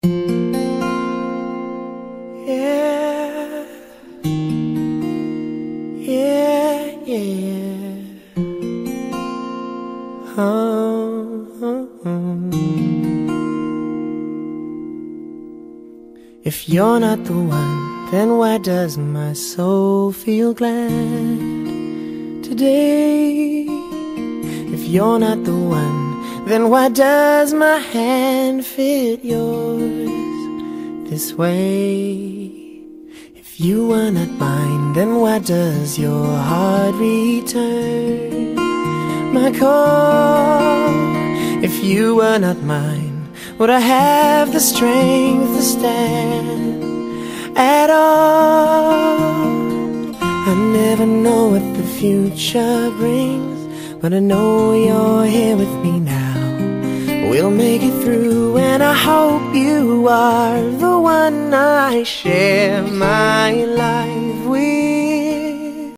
Yeah, yeah, yeah. If you're not the one, then why does my soul feel glad today? If you're not the one, then why does my hand fit yours this way? If you were not mine, then why does your heart return my call? If you were not mine, would I have the strength to stand at all? I never know what the future brings, but I know you're here with me now. We'll make it through, and I hope you are the one I share my life